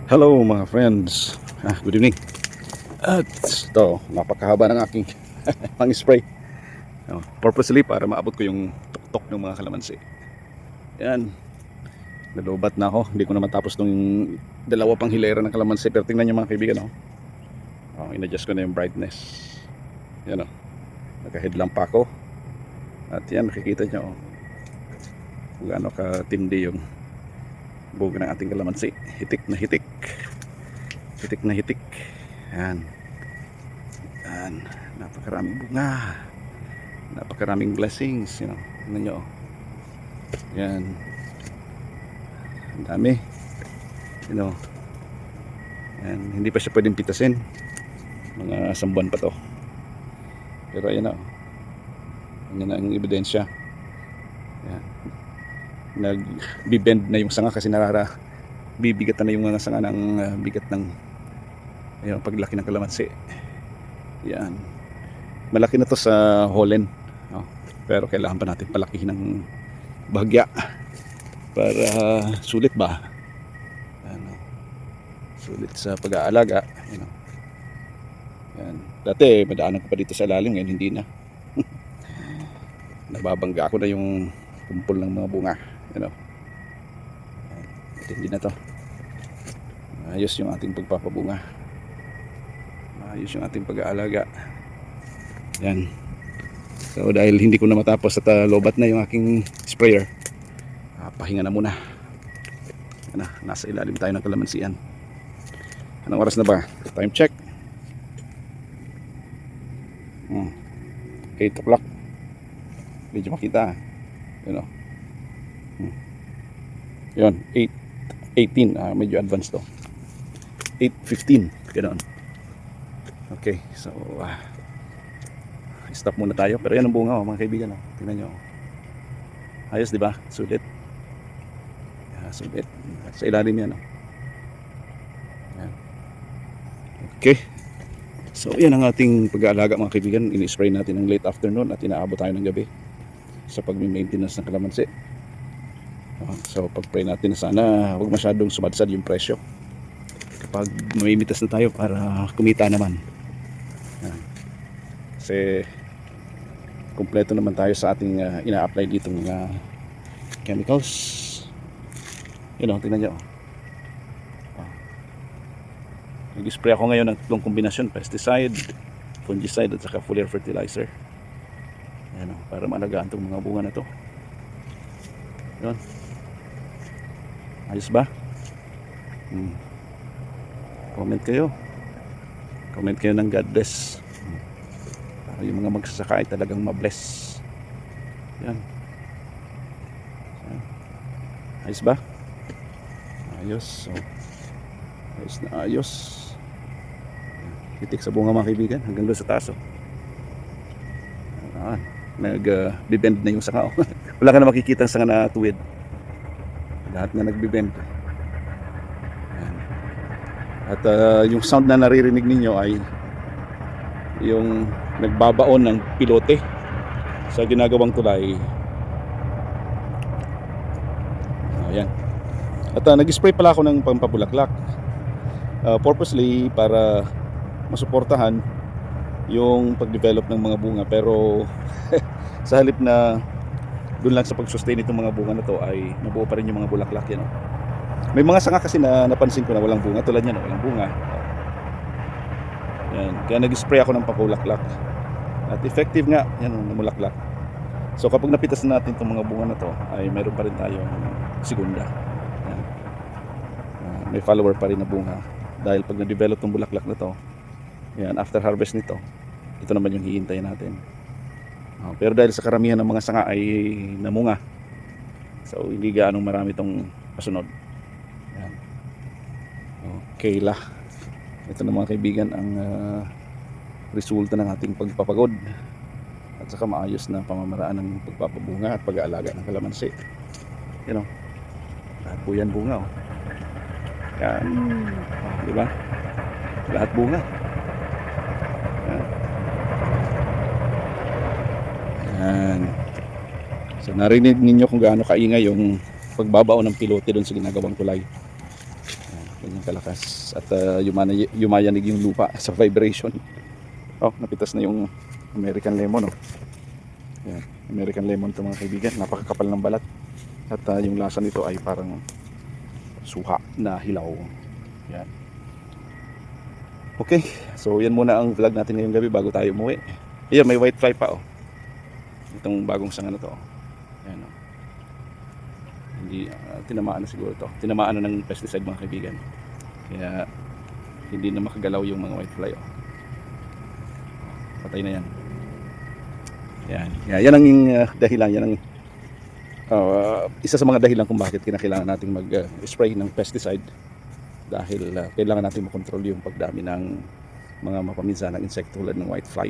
Hello mga friends, good evening. At ito, napakahaba ng aking pang-spray, purposely para maabot ko yung tuktok ng mga kalamansi. Yan, nalubat na ako, hindi ko na matapos nung dalawa pang hilera ng kalamansi. Pero tingnan nyo mga kaibigan, in-adjust ko na yung brightness. Yan, naka-headlamp pa ako. At yan, nakikita nyo kung gaano katindi yung bugo ng ating kalamansi. Hitik na hitik, hitik na hitik. Yan, yan, napakaraming bunga, napakaraming blessings, tingnan nyo. Yan, ang dami, yan, hindi pa siya pwedeng pitasin, mga sambuan pa to. Pero ayan yan ang ebidensya. Yan, nag-bend na yung sanga kasi bibigatan na yung mga sanga ng bigat ng paglaki ng kalamansi. Yan, malaki na to sa Holland, pero kailangan pa natin palakihin ng bahagya para sulit ba, sulit sa pag-aalaga. Yan, dati madaanan ko pa dito sa ilalim, ngayon hindi na. Nababangga ako na yung kumpol ng mga bunga. Hindi na to. Ayos yung ating pagpapabunga, ayos yung ating pag-aalaga. Yan, so dahil hindi ko na matapos at lobat na yung aking sprayer, pahinga na muna. Nasa ilalim tayo ng kalamansian. Anong oras na ba? Time check, 8 o'clock. Medyo makita, yun, 8:18, medyo advanced to, 8:15, ganoon. Okay, so stop muna tayo. Pero yan ang bunga, mga kaibigan, tingnan nyo. Ayos, di ba? Sulit, sulit sa ilalim yan, yan. Okay, so yan ang ating pag-aalaga, mga kaibigan. Ini-spray natin ng late afternoon at inaabot tayo ng gabi sa pag-maintenance ng kalamansi. So pag-pray natin na sana huwag masyadong sumadsad yung presyo kapag mamimitas na tayo para kumita naman. Kasi kumpleto naman tayo sa ating ina-apply dito mga chemicals. Tingnan nyo. Nag-spray ako ngayon ng tatlong kombinasyon: pesticide, fungicide at saka foliar fertilizer. Para maalagaan itong mga bunga na to. Yun, ayos ba? Comment kayo ng God bless, para yung mga magsasaka ay talagang mabless. Yan, ayos ba? Ayos. So, ayos na ayos. Titik sa bunga, mga kaibigan, hanggang doon sa taso. Nag-bend na yung sanga. Wala ka na makikita ang sanga na tuwid, lahat na nag-bend. At yung sound na naririnig ninyo ay yung nagbabaon ng pilote sa ginagawang tulay. Ayan. At nag-spray pala ako ng pampabulaklak, purposely para masuportahan yung pag-develop ng mga bunga. Pero sa halip na doon lang sa pag-sustain itong mga bunga na to, ay nabuo pa rin yung mga bulaklak. May mga sanga kasi na napansin ko na walang bunga, tulad yan, walang bunga. Yan, kaya nag-spray ako ng pampabulaklak at effective nga yan, namulaklak. So kapag napitas natin itong mga bunga na to, ay meron pa rin tayong segunda. Yan. May follower pa rin na bunga, dahil pag na-develop itong bulaklak na to, yan, after harvest nito, ito naman yung hihintayin natin. Pero dahil sa karamihan ng mga sanga ay namunga, so hindi gaanong marami itong pasunod. Yan. Okay lah. Ito na, mga kaibigan, ang resulta ng ating pagpapagod at saka maayos na pamamaraan ng pagpapabunga at pag-aalaga ng kalamansi. Lahat po yan bunga, yan, diba? Lahat bunga. Yan. So narinig ninyo kung gaano kaingay yung pagbabaon ng pilote doon sa ginagawang tulay. Ganyan kalakas. At yumayanig yung lupa sa vibration. Oh, napitas na yung American lemon. Oh. Yan. American lemon to mga kaibigan. Napakakapal ng balat. At yung lasa nito ay parang suha na hilaw. Yan. Okay, so yan muna ang vlog natin ngayong gabi bago tayo umuwi. Ayan, may white fly pa oh. Itong bagong sanga na to. Ayan oh. Hindi, tinamaan na siguro to. Tinamaan na ng pesticide mga kaibigan. Kaya hindi na makagalaw yung mga white fly oh. Patay na yan. Yan, yan ang dahilan, yan ang isa sa mga dahilan kung bakit kinakailangan nating mag-spray ng pesticide. Dahil kailangan natin makontrol yung pagdami ng mga mapaminsanang insekto tulad ng white fly.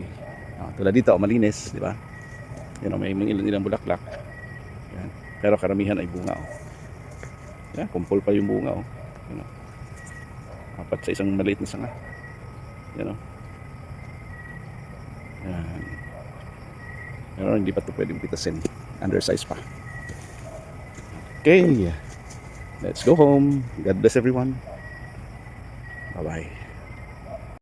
Tulad dito, malinis, di ba? Yan, may ilang bulaklak. Yan. Pero karamihan ay bunga. Oh. Yan, kumpol pa yung bunga. Oh. Yan, oh. Apat sa isang maliit na sanga. Yan, oh. Yan. Pero hindi pa ito pwedeng pitasin. Undersize pa. Okay. Let's go home. God bless everyone. Bye-bye.